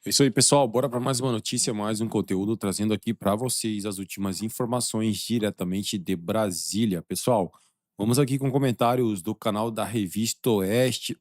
É isso aí, pessoal. Bora para mais uma notícia, mais um conteúdo, trazendo aqui para vocês as últimas informações diretamente de Brasília. Pessoal, vamos aqui com comentários do canal da Revista Oeste,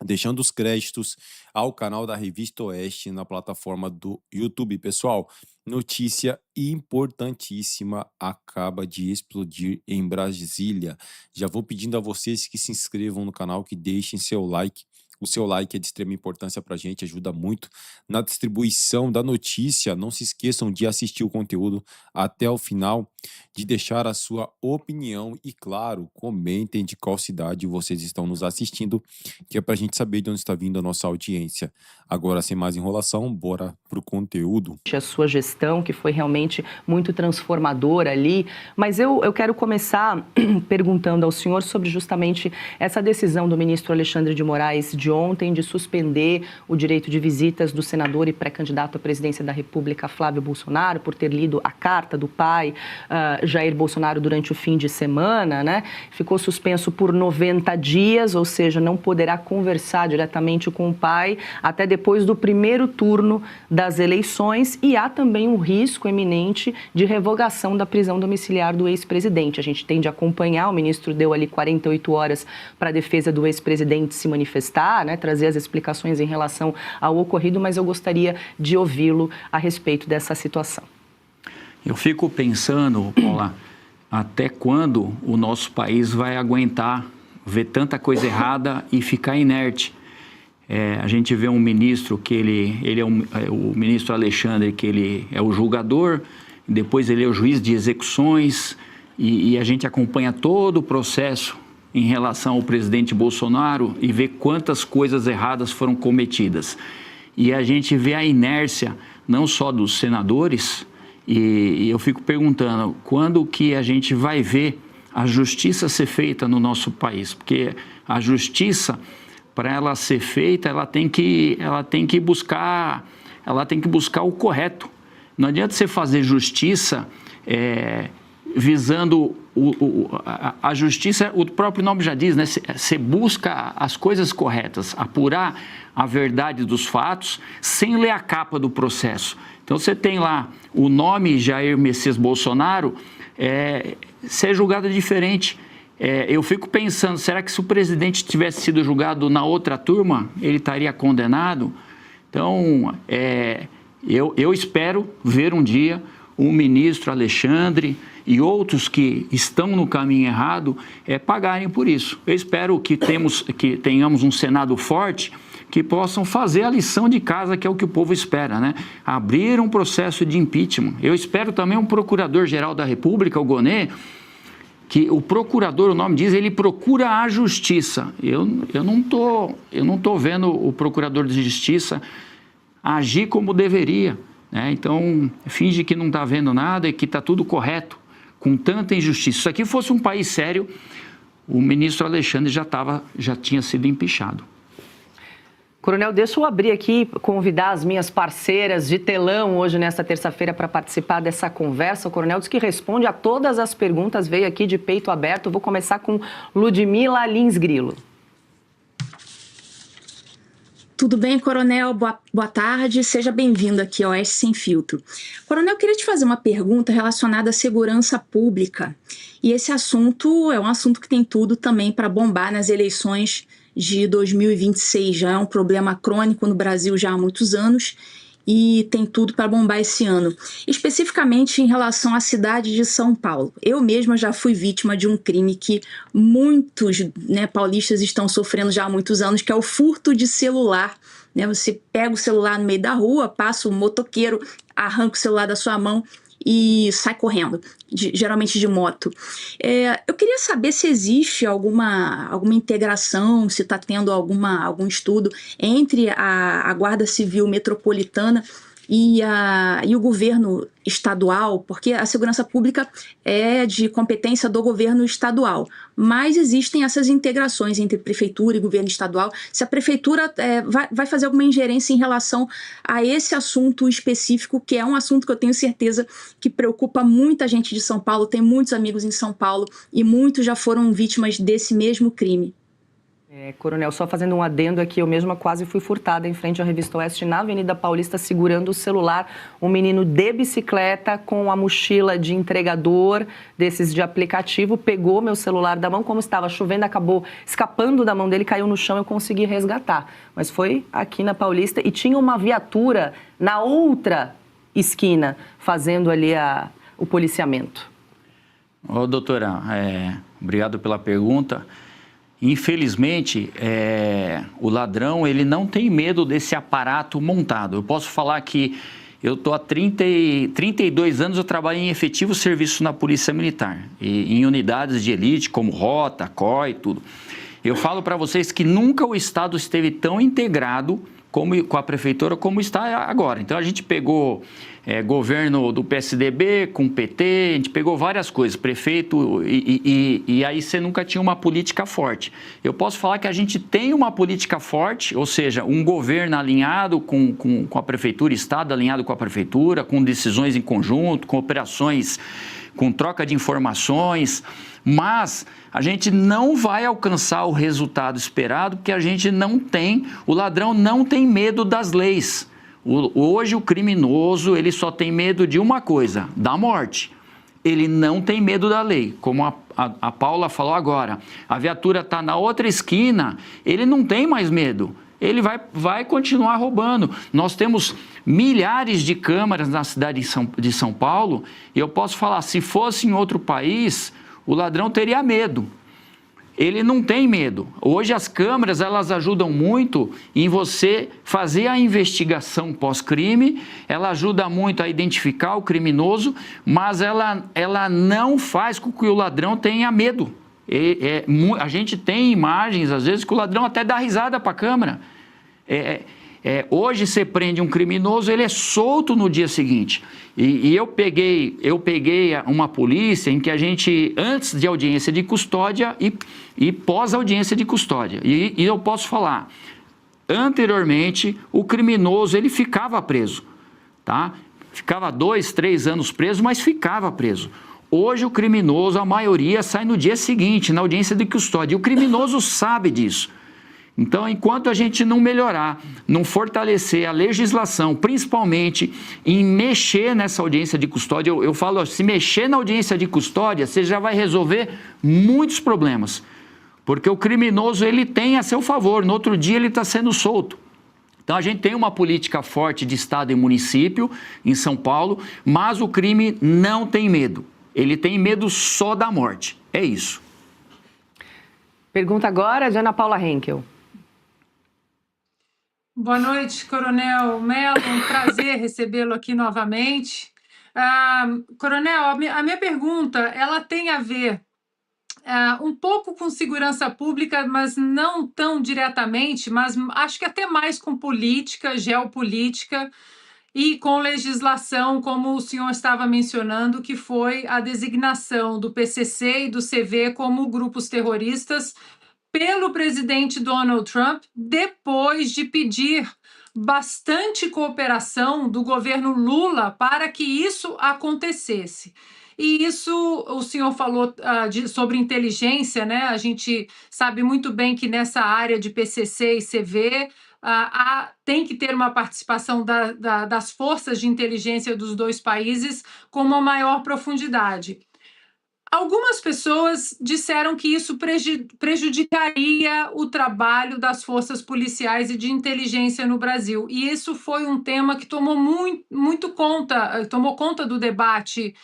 deixando os créditos ao canal da Revista Oeste na plataforma do YouTube. Pessoal, notícia importantíssima acaba de explodir em Brasília. Já vou pedindo a vocês que se inscrevam no canal, que deixem seu like. O seu like é de extrema importância para a gente, ajuda muito na distribuição da notícia. Não se esqueçam de assistir o conteúdo até o final, de deixar a sua opinião e, claro, comentem de qual cidade vocês estão nos assistindo, que é para a gente saber de onde está vindo a nossa audiência. Agora, sem mais enrolação, bora pro conteúdo. A sua gestão, que foi realmente muito transformadora ali, mas eu quero começar perguntando ao senhor sobre justamente essa decisão do ministro Alexandre de Moraes de ontem de suspender o direito de visitas do senador e pré-candidato à presidência da República, Flávio Bolsonaro, por ter lido a carta do pai, Jair Bolsonaro, durante o fim de semana, né? Ficou suspenso por 90 dias, ou seja, não poderá conversar diretamente com o pai até depois do primeiro turno das eleições, e há também um risco eminente de revogação da prisão domiciliar do ex-presidente. A gente tem de acompanhar, o ministro deu ali 48 horas para a defesa do ex-presidente se manifestar, né, trazer as explicações em relação ao ocorrido, mas eu gostaria de ouvi-lo a respeito dessa situação. Eu fico pensando, Paula, até quando o nosso país vai aguentar ver tanta coisa errada e ficar inerte? A gente vê um ministro que ele é o ministro Alexandre, que ele é o julgador, depois ele é o juiz de execuções, e a gente acompanha todo o processo em relação ao presidente Bolsonaro e vê quantas coisas erradas foram cometidas. E a gente vê a inércia não só dos senadores, e eu fico perguntando, quando que a gente vai ver a justiça ser feita no nosso país? Porque a justiça, para ela ser feita, ela tem que buscar o correto. Não adianta você fazer justiça visando a justiça, o próprio nome já diz, né? Você busca as coisas corretas, apurar a verdade dos fatos sem ler a capa do processo. Então você tem lá o nome Jair Messias Bolsonaro ser julgado diferente. Eu fico pensando, será que se o presidente tivesse sido julgado na outra turma, ele estaria condenado? Então, eu espero ver um dia o ministro Alexandre e outros que estão no caminho errado pagarem por isso. Eu espero que tenhamos um Senado forte que possam fazer a lição de casa, que é o que o povo espera, né? Abrir um processo de impeachment. Eu espero também um procurador-geral da República, o Gonê, que o procurador, o nome diz, ele procura a justiça. Eu não tô vendo o procurador de justiça agir como deveria, né? Então, finge que não está vendo nada e que está tudo correto, com tanta injustiça. Se isso aqui fosse um país sério, o ministro Alexandre já tinha sido empichado. Coronel, deixa eu abrir aqui, convidar as minhas parceiras de telão hoje, nesta terça-feira, para participar dessa conversa. O Coronel diz que responde a todas as perguntas, veio aqui de peito aberto. Vou começar com Ludmila Lins Grilo. Tudo bem, Coronel? Boa tarde, seja bem-vindo aqui ao Oeste Sem Filtro. Coronel, eu queria te fazer uma pergunta relacionada à segurança pública. E esse assunto é um assunto que tem tudo também para bombar nas eleições de 2026. Já é um problema crônico no Brasil já há muitos anos e tem tudo para bombar esse ano. Especificamente em relação à cidade de São Paulo. Eu mesma já fui vítima de um crime que muitos, paulistas estão sofrendo já há muitos anos, que é o furto de celular. Você pega o celular no meio da rua, passa o motoqueiro, arranca o celular da sua mão e sai correndo, geralmente de moto. Eu queria saber se existe alguma integração, se está tendo algum estudo entre a Guarda Civil Metropolitana e o governo estadual, porque a segurança pública é de competência do governo estadual, mas existem essas integrações entre prefeitura e governo estadual. Se a prefeitura vai fazer alguma ingerência em relação a esse assunto específico, que é um assunto que eu tenho certeza que preocupa muita gente de São Paulo, tem muitos amigos em São Paulo e muitos já foram vítimas desse mesmo crime. Coronel, só fazendo um adendo aqui, eu mesma quase fui furtada em frente à Revista Oeste, na Avenida Paulista, segurando o celular. Um menino de bicicleta com a mochila de entregador, desses de aplicativo, pegou meu celular da mão, como estava chovendo, acabou escapando da mão dele, caiu no chão, eu consegui resgatar. Mas foi aqui na Paulista e tinha uma viatura na outra esquina, fazendo ali o policiamento. Doutora, obrigado pela pergunta. Infelizmente, o ladrão ele não tem medo desse aparato montado. Eu posso falar que eu estou há 32 anos, eu trabalho em efetivo serviço na Polícia Militar, em unidades de elite como Rota, COI, tudo. Eu falo para vocês que nunca o Estado esteve tão integrado com a Prefeitura como está agora. Então, a gente pegou governo do PSDB com PT, a gente pegou várias coisas, prefeito, e aí você nunca tinha uma política forte. Eu posso falar que a gente tem uma política forte, ou seja, um governo alinhado com a Prefeitura, Estado alinhado com a Prefeitura, com decisões em conjunto, com operações, com troca de informações, mas a gente não vai alcançar o resultado esperado porque a gente não tem, o ladrão não tem medo das leis. Hoje o criminoso, ele só tem medo de uma coisa, da morte. Ele não tem medo da lei, como a Paula falou agora. A viatura está na outra esquina, ele não tem mais medo. Ele vai continuar roubando. Nós temos milhares de câmeras na cidade de São Paulo e eu posso falar, se fosse em outro país, o ladrão teria medo. Ele não tem medo. Hoje as câmeras, elas ajudam muito em você fazer a investigação pós-crime, ela ajuda muito a identificar o criminoso, mas ela não faz com que o ladrão tenha medo. A gente tem imagens, às vezes, que o ladrão até dá risada para a câmera. Hoje você prende um criminoso, ele é solto no dia seguinte. E eu peguei uma polícia em que a gente, antes de audiência de custódia e pós-audiência de custódia. E eu posso falar, anteriormente, o criminoso, ele ficava preso, tá? Ficava 2, 3 anos preso, mas ficava preso. Hoje o criminoso, a maioria, sai no dia seguinte, na audiência de custódia. E o criminoso sabe disso. Então, enquanto a gente não melhorar, não fortalecer a legislação, principalmente em mexer nessa audiência de custódia, eu falo, se mexer na audiência de custódia, você já vai resolver muitos problemas. Porque o criminoso, ele tem a seu favor, no outro dia ele está sendo solto. Então, a gente tem uma política forte de Estado e município em São Paulo, mas o crime não tem medo. Ele tem medo só da morte. É isso. Pergunta agora de Ana Paula Henkel. Boa noite, Coronel Mello, um prazer recebê-lo aqui novamente. Coronel, a minha pergunta, ela tem a ver um pouco com segurança pública, mas não tão diretamente, mas acho que até mais com política, geopolítica e com legislação, como o senhor estava mencionando, que foi a designação do PCC e do CV como grupos terroristas pelo presidente Donald Trump, depois de pedir bastante cooperação do governo Lula para que isso acontecesse. E isso, o senhor falou sobre inteligência, né? A gente sabe muito bem que nessa área de PCC e CV tem que ter uma participação das forças de inteligência dos dois países com uma maior profundidade. Algumas pessoas disseram que isso prejudicaria o trabalho das forças policiais e de inteligência no Brasil. E isso foi um tema que tomou conta do debate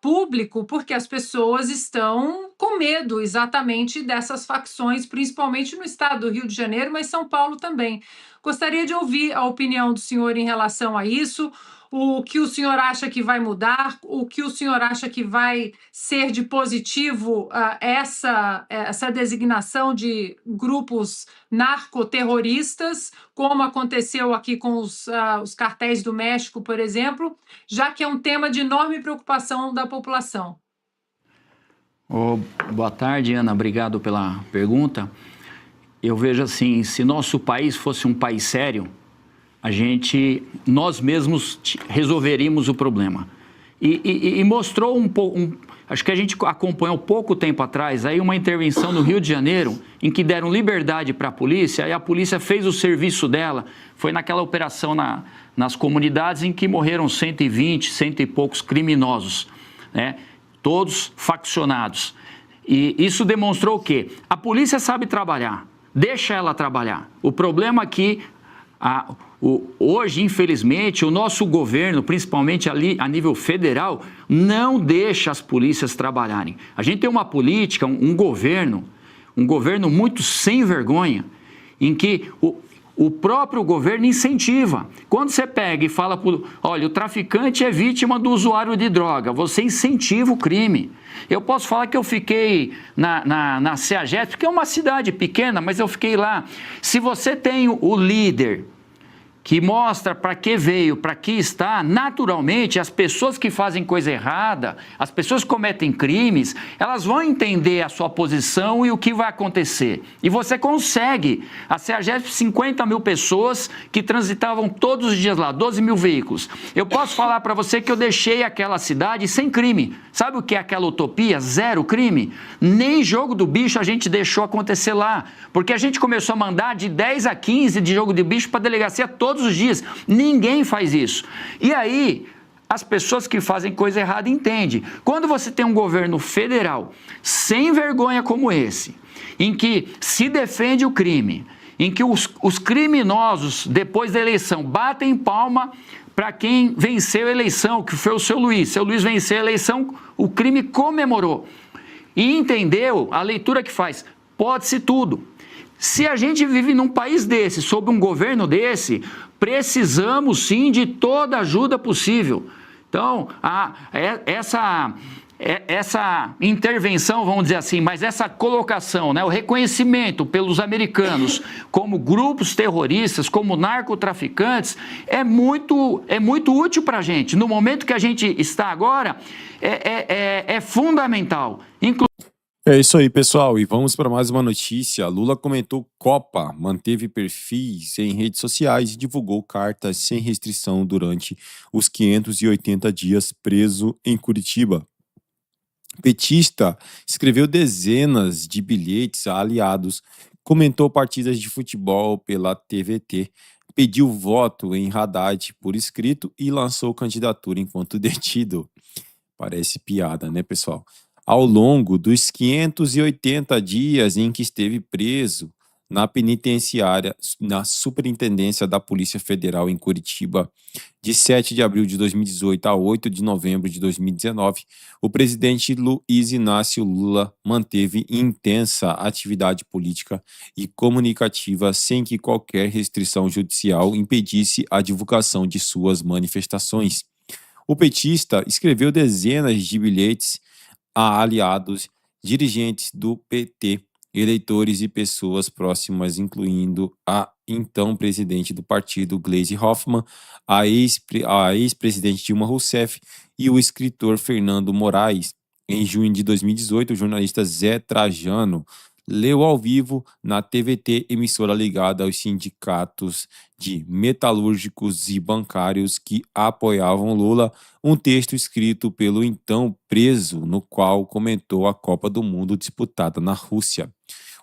público, porque as pessoas estão com medo exatamente dessas facções, principalmente no estado do Rio de Janeiro, mas São Paulo também. Gostaria de ouvir a opinião do senhor em relação a isso. O que o senhor acha que vai mudar, o que o senhor acha que vai ser de positivo essa designação de grupos narcoterroristas, como aconteceu aqui com os cartéis do México, por exemplo, já que é um tema de enorme preocupação da população. Boa tarde, Ana. Obrigado pela pergunta. Eu vejo assim, se nosso país fosse um país sério, nós mesmos resolveríamos o problema. E mostrou acho que a gente acompanhou pouco tempo atrás aí uma intervenção no Rio de Janeiro em que deram liberdade para a polícia e a polícia fez o serviço dela. Foi naquela operação nas comunidades em que morreram 120, cento e poucos criminosos, né? Todos faccionados. E isso demonstrou o quê? A polícia sabe trabalhar, deixa ela trabalhar. O problema é que hoje, infelizmente, o nosso governo, principalmente ali a nível federal, não deixa as polícias trabalharem. A gente tem uma política, um governo muito sem vergonha, em que o próprio governo incentiva. Quando você pega e fala, olha, o traficante é vítima do usuário de droga, você incentiva o crime. Eu posso falar que eu fiquei na CEAGESP, que é uma cidade pequena, mas eu fiquei lá. Se você tem o líder que mostra para que veio, para que está, naturalmente, as pessoas que fazem coisa errada, as pessoas que cometem crimes, elas vão entender a sua posição e o que vai acontecer. E você consegue. A CEAGESP, 50 mil pessoas que transitavam todos os dias lá, 12 mil veículos. Eu posso falar para você que eu deixei aquela cidade sem crime. Sabe o que é aquela utopia? Zero crime. Nem jogo do bicho a gente deixou acontecer lá, porque a gente começou a mandar de 10 a 15 de jogo de bicho para a delegacia todos os dias. Ninguém faz isso. E aí, as pessoas que fazem coisa errada entendem. Quando você tem um governo federal sem vergonha como esse, em que se defende o crime, em que os criminosos, depois da eleição, batem palma para quem venceu a eleição, que foi o seu Luiz. Seu Luiz venceu a eleição, o crime comemorou. E entendeu a leitura que faz. Pode-se tudo. Se a gente vive num país desse, sob um governo desse, precisamos sim de toda ajuda possível. Então, essa intervenção, vamos dizer assim, mas essa colocação, né, o reconhecimento pelos americanos como grupos terroristas, como narcotraficantes, é muito útil para a gente. No momento que a gente está agora, é fundamental. É isso aí, pessoal. E vamos para mais uma notícia. Lula comentou Copa, manteve perfis em redes sociais e divulgou cartas sem restrição durante os 580 dias preso em Curitiba. Petista escreveu dezenas de bilhetes a aliados, comentou partidas de futebol pela TVT, pediu voto em Haddad por escrito e lançou candidatura enquanto detido. Parece piada, né, pessoal? Ao longo dos 580 dias em que esteve preso na penitenciária, na Superintendência da Polícia Federal em Curitiba, de 7 de abril de 2018 a 8 de novembro de 2019, o presidente Luiz Inácio Lula manteve intensa atividade política e comunicativa sem que qualquer restrição judicial impedisse a divulgação de suas manifestações. O petista escreveu dezenas de bilhetes a aliados, dirigentes do PT, eleitores e pessoas próximas, incluindo a então presidente do partido, Gleisi Hoffmann, a ex-presidente Dilma Rousseff e o escritor Fernando Moraes. Em junho de 2018, o jornalista Zé Trajano leu ao vivo na TVT, emissora ligada aos sindicatos de metalúrgicos e bancários que apoiavam Lula, um texto escrito pelo então preso, no qual comentou a Copa do Mundo disputada na Rússia.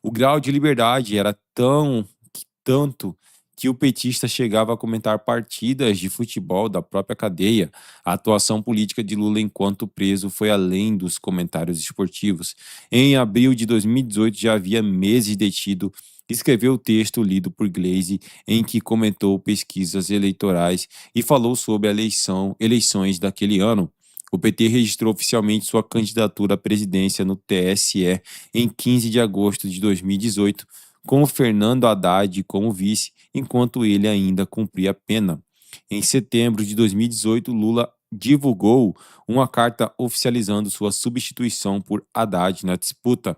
O grau de liberdade era tanto que o petista chegava a comentar partidas de futebol da própria cadeia. A atuação política de Lula enquanto preso foi além dos comentários esportivos. Em abril de 2018, já havia meses detido, escreveu o texto lido por Gleisi, em que comentou pesquisas eleitorais e falou sobre eleições daquele ano. O PT registrou oficialmente sua candidatura à presidência no TSE em 15 de agosto de 2018, com Fernando Haddad como vice, enquanto ele ainda cumpria a pena. Em setembro de 2018, Lula divulgou uma carta oficializando sua substituição por Haddad na disputa.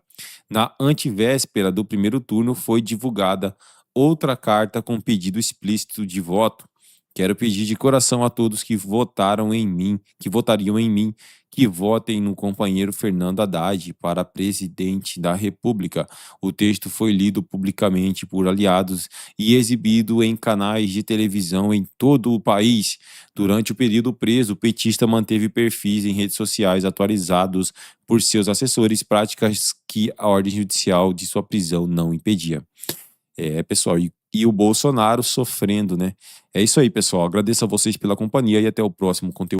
Na antevéspera do primeiro turno, foi divulgada outra carta com pedido explícito de voto. Quero pedir de coração a todos que votaram em mim, que votariam em mim, que votem no companheiro Fernando Haddad para presidente da República. O texto foi lido publicamente por aliados e exibido em canais de televisão em todo o país. Durante o período preso, o petista manteve perfis em redes sociais atualizados por seus assessores, práticas que a ordem judicial de sua prisão não impedia. Pessoal, e o Bolsonaro sofrendo, né? É isso aí, pessoal. Agradeço a vocês pela companhia e até o próximo conteúdo.